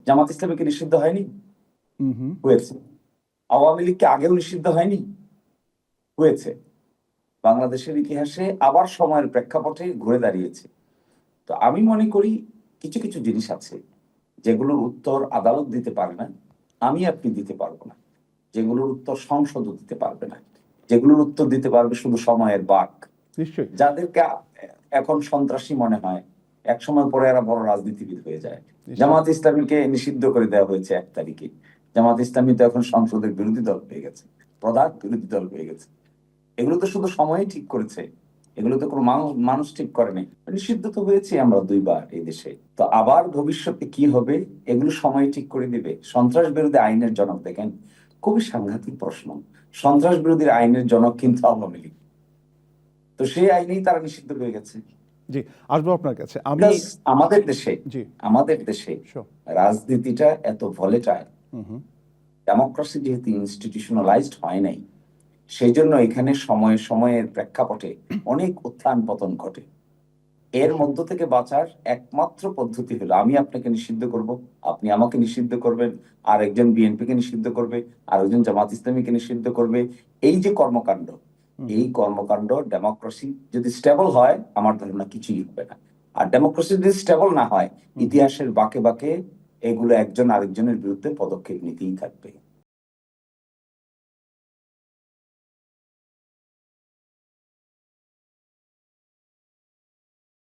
জামাত ইসলামীকে নিষিদ্ধ হয়নি? হুম। হয়েছে। আওয়ামী লীগকে আগেও নিষিদ্ধ হয়নি? হয়েছে। বাংলাদেশের ইতিহাসে আবার সময়ের প্রেক্ষাপটে ঘুরে দাঁড়িয়েছে। তো আমি মনে করি কিছু কিছু জিনিস আছে যেগুলোর উত্তর আদালত দিতে পারে না, আমি আপনি দিতে পারবো না, যেগুলোর উত্তর সংসদও দিতে পারবে না, যেগুলোর উত্তর দিতে পারবে শুধু সময়ের বাক। নিশ্চয়ই। যাদেরকে এখন সন্ত্রাসী মনে হয়, এক সময় পরে এরা বড় রাজনীতিবিদ হয়ে যায়। নিশ্চয়ই। জামাত ইসলামীকে নিষিদ্ধ করে দেওয়া হয়েছে 1 তারিখে। জামাত ইসলামী তো এখন সংসদের বিরোধী দল হয়ে গেছে, প্রধান বিরোধী দল হয়ে গেছে। এগুলো তো শুধু সময়ই ঠিক করেছে, এগুলো তো কোনো মানুষ ঠিক করেনি। নিষিদ্ধ তো হয়েছে আমরা 2 বার এই দেশে। তো আবার ভবিষ্যতে কি হবে এগুলো সময় ঠিক করে দিবে। সন্ত্রাস বিরোধী আইনের জনক দেখেন, খুবই সাংঘাতিক প্রশ্ন। সন্ত্রাস বিরোধী আইনের জনক কিন্তু আওয়ামী লীগ, তো সেই আইনেই তারা নিষিদ্ধ হয়ে গেছে। জি, আসবো আপনার কাছে। আমি Plus আমাদের দেশে জি sure. রাজনীতিটা এত ভলেটাইল, হুম। ডেমোক্রেসি যেহেতু ইনস্টিটিউশনালাইজড হয় নাই, সেই জন্য এখানে সময়ে সময়ের প্রেক্ষাপটে অনেক উত্থান পতন ঘটে। এর মধ্য থেকে বাঁচার একমাত্র পদ্ধতি হলো আমি আপনাকে নিষিদ্ধ করব, আপনি আমাকে নিষিদ্ধ করবেন, আর একজন বিএনপিকে নিষিদ্ধ করবে, আর একজন জামাত ইসলামীকে নিষিদ্ধ করবে। এই যে কর্মকাণ্ড, এই কর্মকাণ্ড ডেমোক্রেসি যদি স্টেবল হয় আমার ধারণা কিছুই হবে না। আর ডেমোক্রেসি যদি স্টেবল না হয়, ইতিহাসের বাঁকে বাঁকে এগুলো একজন আরেকজনের বিরুদ্ধে পদক্ষেপ নিতেই থাকবে।